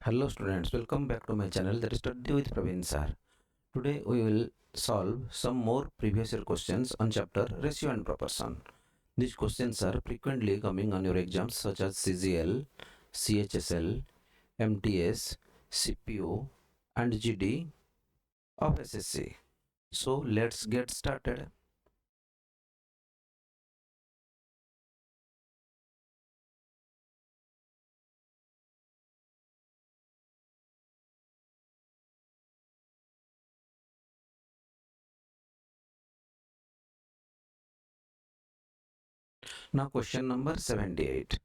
Hello students, welcome back to my channel, that is Study with Prabin Sir. Today we will solve some more previous year questions on chapter Ratio and Proportion. These questions are frequently coming on your exams such as CGL, CHSL, MTS, CPU and GD of SSC. So let's get started. Now question number 78.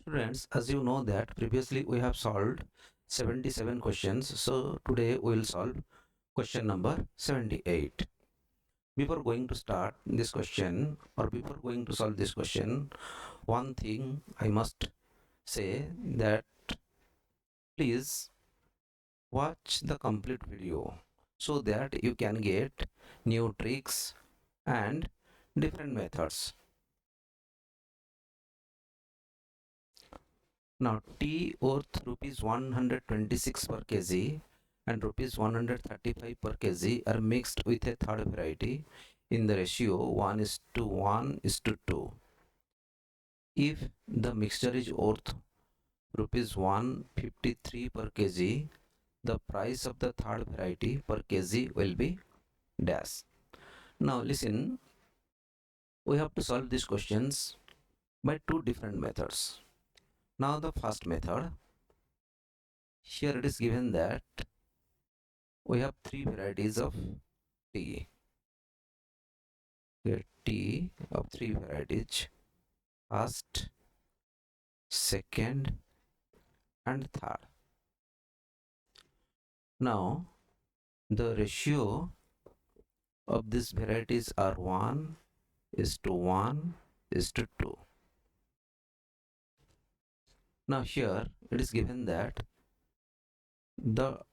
Students, as you know that previously we have solved 77 questions, so today we will solve question number 78. Before going to start this question or before going to solve this question, one thing I must say that please watch the complete video so that you can get new tricks and different methods. Now tea worth rupees 126 per kg and rupees 135 per kg are mixed with a third variety in the ratio 1:1:2. If the mixture is worth rupees 153 per kg, the price of the third variety per kg will be dash. Now listen, we have to solve these questions by two different methods. Now the first method, here it is given that we have three varieties of tea. Here tea of three varieties, first, second and third. Now the ratio of these varieties are 1:1:2. Now here it is given that the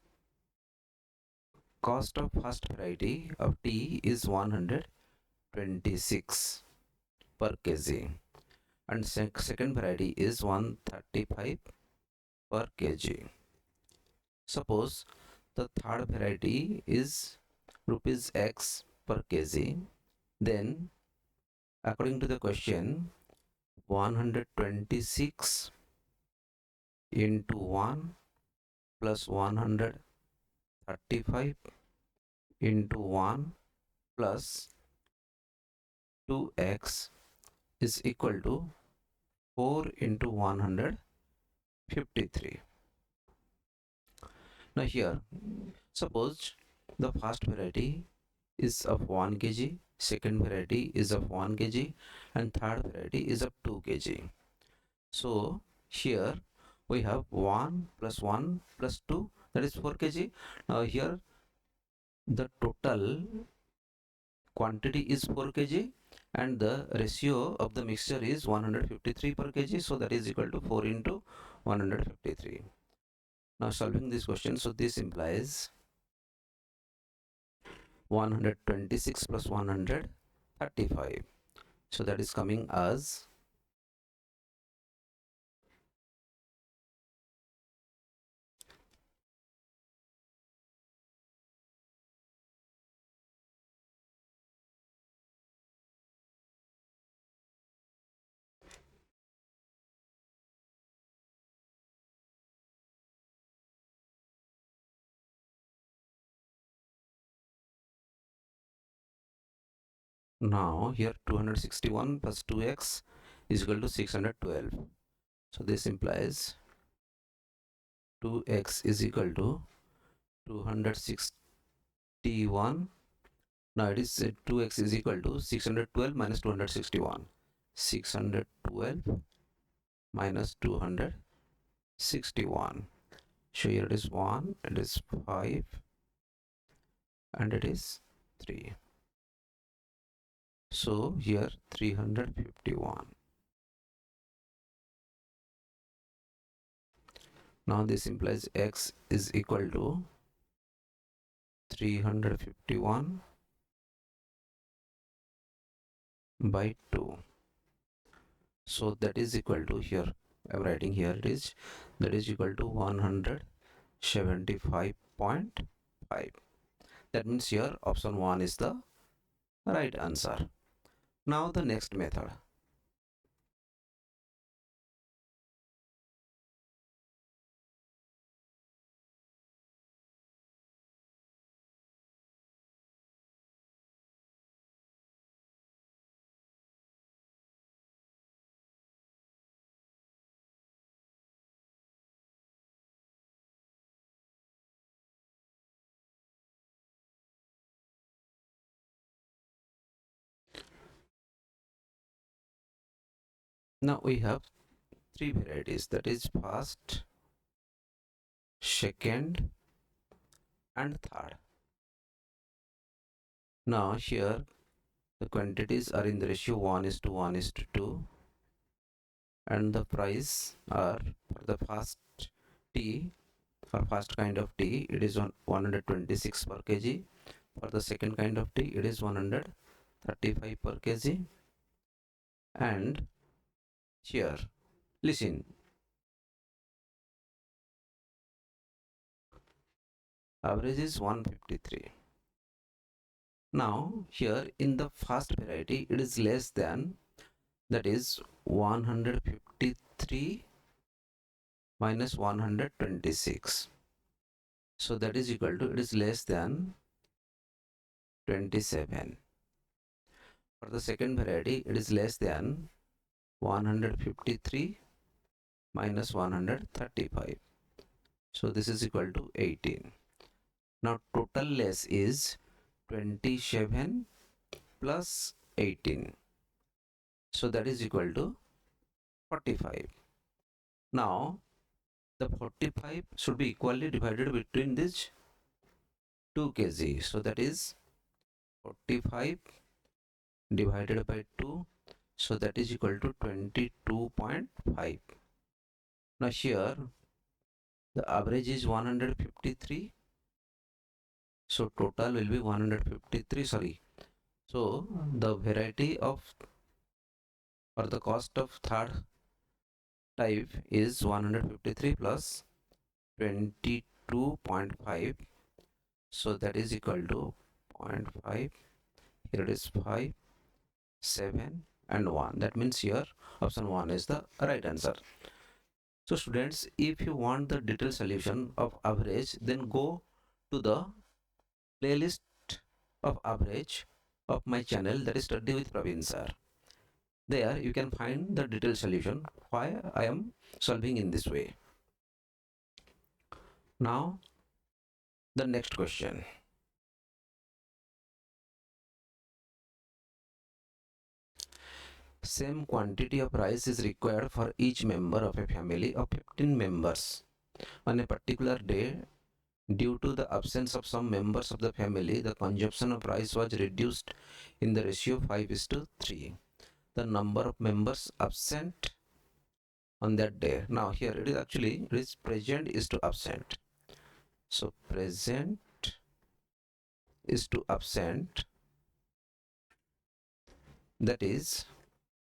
cost of first variety of tea is 126 per kg and second variety is 135 per kg. Suppose the third variety is rupees X per kg, then according to the question 126 into 1 plus 135 into 1 plus 2x is equal to 4 into 153. Now here, suppose the first variety is of 1 kg, second variety is of 1 kg and third variety is of 2 kg. So here we have 1 plus 1 plus 2, that is 4 kg. Now here the total quantity is 4 kg and the ratio of the mixture is 153 per kg, so that is equal to 4 into 153. Now solving this question, so this implies 126 plus 135, so that is coming as now here 261 plus 2x is equal to 612. So this implies 2x is equal to 261. Now it is 2x is equal to 612 minus 261. 612 minus 261. So here it is 1, it is 5 and it is 3. So here 351. Now this implies x is equal to 351 by 2. So that is equal to here I'm writing here it is, that is equal to 175.5. That means here option 1 is the right answer. Now the next method. Now we have three varieties, that is first, second and third. Now here the quantities are in the ratio 1 is to 1 is to 2, and the price are for the first tea, for first kind of tea it is 126 per kg, for the second kind of tea it is 135 per kg, and here listen, average is 153. Now here in the first variety it is less than, that is 153 minus 126, so that is equal to, it is less than 27. For the second variety it is less than 153 minus 135, so this is equal to 18. Now total less is 27 plus 18, so that is equal to 45. Now the 45 should be equally divided between these 2 kg, so that is 45 divided by 2, so that is equal to 22.5. Now here the average is 153, so total will be 153, sorry, so the variety of, or the cost of third type is 153 plus 22.5, so that is equal to 0.5, here it is 5, 7 and 1, that means here option 1 is the right answer. So students, if you want the detailed solution of average, then go to the playlist of average of my channel, that is Study with Prabin Sir. There you can find the detailed solution why I am solving in this way. Now the next question. Same quantity of rice is required for each member of a family of 15 members on a particular day. Due to the absence of some members of the family, the consumption of rice was reduced in the ratio 5:3. The number of members absent on that day. Now here it is actually, it is present is to absent. So present is to absent, that is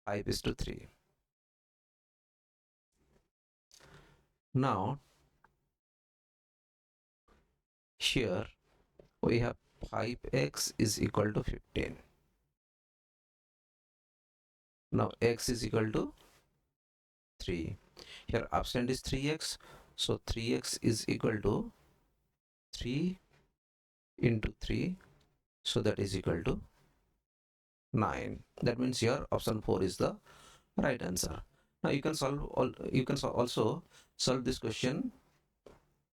5:3. Now here we have 5x is equal to 15. Now x is equal to 3. Here absent is 3x, so 3x is equal to 3 into 3, so that is equal to 9. That means here option 4 is the right answer. Now you can also solve this question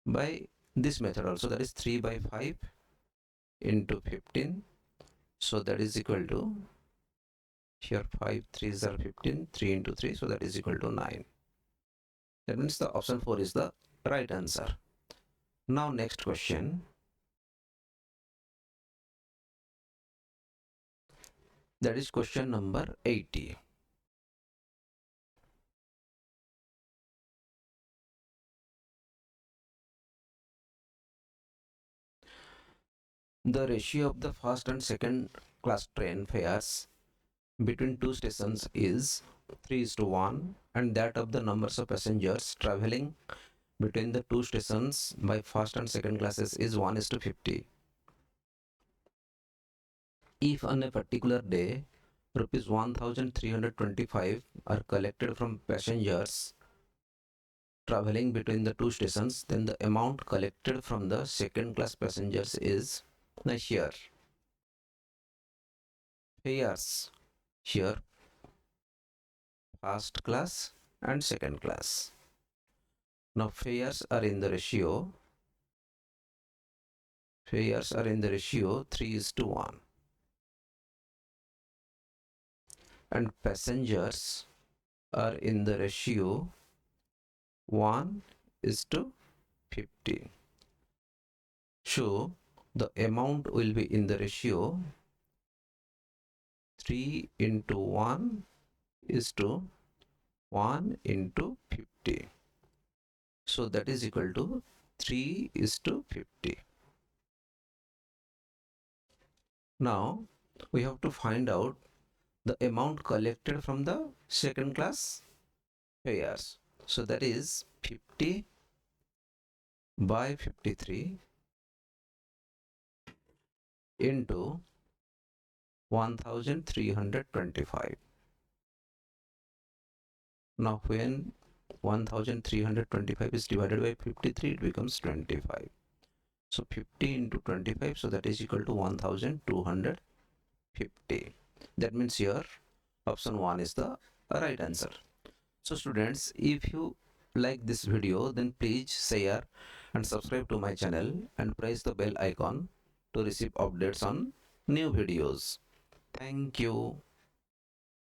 by this method also, that is 3 by 5 into 15, so that is equal to, here 5 3s are 15, 3 into 3, so that is equal to 9. That means the option 4 is the right answer. Now next question. That is question number 80. The ratio of the first and second class train fares between two stations is 3:1 and that of the numbers of passengers traveling between the two stations by first and second classes is 1:50. If on a particular day rupees 1325 are collected from passengers traveling between the two stations, then the amount collected from the second class passengers is, now here fares, here first class and second class. Now fares are in the ratio 3:1, and passengers are in the ratio 1:50. So the amount will be in the ratio 3:1 is to 1:50. So that is equal to 3:50. Now we have to find out the amount collected from the second class fares. So that is 50 by 53 into 1325. Now when 1325 is divided by 53, it becomes 25. So 50 into 25, so that is equal to 1250. That means here option 1 is the right answer. So students, if you like this video, then please share and subscribe to my channel and press the bell icon to receive updates on new videos. Thank you.